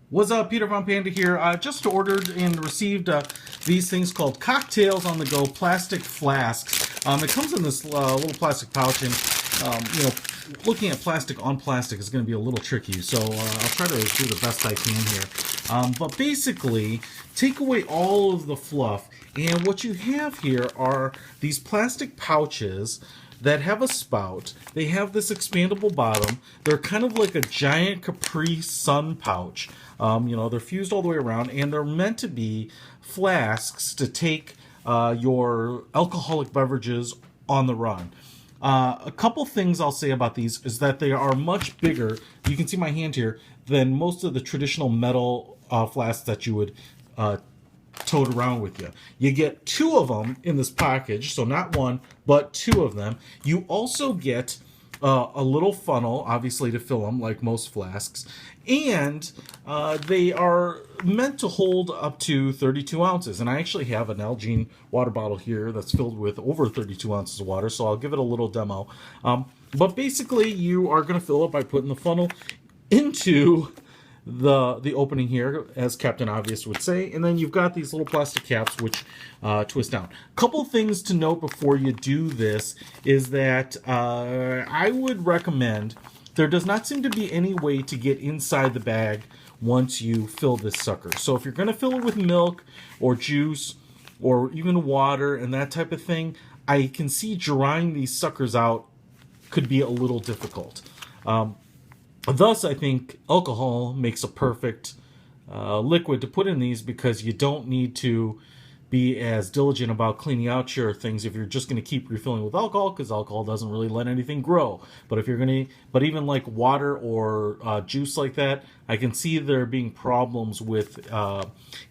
What's up, Peter von Panda here. Just ordered and received these things called cocktails on the go plastic flasks. It comes in this little plastic pouch, and looking at plastic on plastic is going to be a little tricky. So I'll try to do the best I can here. But basically, take away all of the fluff, and what you have here are these plastic pouches that have a spout. They have this expandable bottom. They're kind of like a giant Capri Sun pouch. They're fused all the way around, and they're meant to be flasks to take your alcoholic beverages on the run. A couple things I'll say about these is that they are much bigger, you can see my hand here, than most of the traditional metal flasks that you would tote around with you. You get two of them in this package, so not one, but two of them. You also get a little funnel, obviously, to fill them, like most flasks, and they are meant to hold up to 32 ounces. And I actually have an Nalgene water bottle here that's filled with over 32 ounces of water, so I'll give it a little demo. But basically, you are going to fill it by putting the funnel into the opening here, as Captain Obvious would say, and then you've got these little plastic caps which twist down. Couple things to note before you do this is that I would recommend, there does not seem to be any way to get inside the bag once you fill this sucker. So if you're going to fill it with milk or juice or even water and that type of thing, I can see drying these suckers out could be a little difficult. Thus, I think alcohol makes a perfect liquid to put in these, because you don't need to be as diligent about cleaning out your things if you're just going to keep refilling with alcohol, because alcohol doesn't really let anything grow. But if you're going to, but even like water or juice like that, I can see there being problems with kind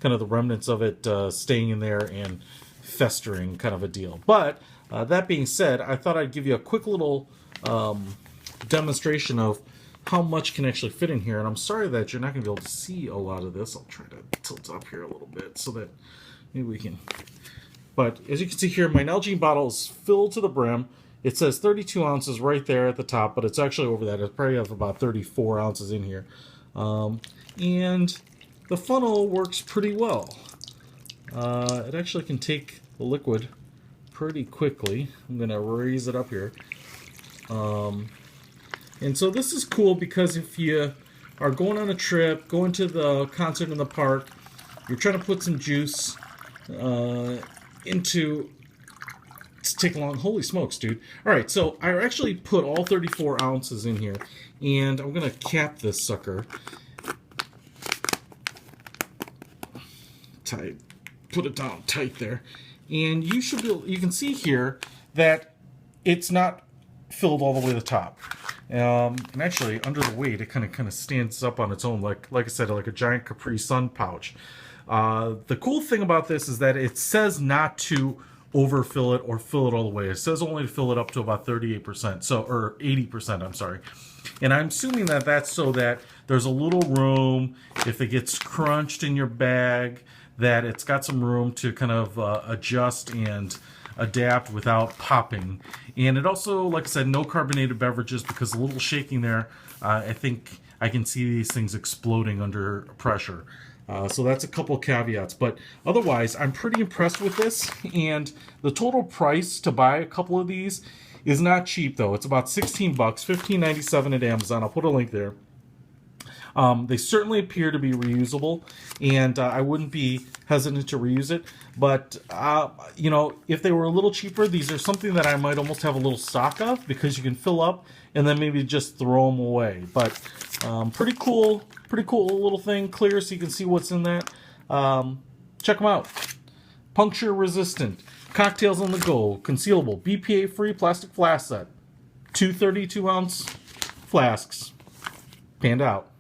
of the remnants of it staying in there and festering, kind of a deal. But that being said, I thought I'd give you a quick little demonstration of how much can actually fit in here. And I'm sorry that you're not going to be able to see a lot of this. I'll try to tilt up here a little bit so that maybe we can. But as you can see here, my Nalgene bottle is filled to the brim. It says 32 ounces right there at the top, but it's actually over that. It probably have about 34 ounces in here. And the funnel works pretty well. It actually can take the liquid pretty quickly. I'm going to raise it up here. And so this is cool because if you are going on a trip, going to the concert in the park, you're trying to put some juice into, to take along. Holy smokes, dude. All right, so I actually put all 34 ounces in here, and I'm going to cap this sucker. Tight. Put it down tight there. And you should be, you can see here that it's not filled all the way to the top. And actually, under the weight, it kind of stands up on its own, like I said, like a giant Capri Sun pouch. The cool thing about this is that it says not to overfill it or fill it all the way. It says only to fill it up to about 38%, so, or 80%, I'm sorry. And I'm assuming that that's so that there's a little room, if it gets crunched in your bag, that it's got some room to kind of adjust and adapt without popping. And it also, like I said, no carbonated beverages, because a little shaking there, I think I can see these things exploding under pressure. So that's a couple caveats, but otherwise I'm pretty impressed with this. And the total price to buy a couple of these is not cheap, though. It's about 16 bucks, $15.97 at Amazon. I'll put a link there. They certainly appear to be reusable, and I wouldn't be hesitant to reuse it. But, if they were a little cheaper, these are something that I might almost have a little stock of, because you can fill up and then maybe just throw them away. But pretty cool little thing, clear so you can see what's in that. Check them out. Puncture-resistant, cocktails on the go, concealable, BPA-free plastic flask set, 2 32-ounce flasks. Panda out.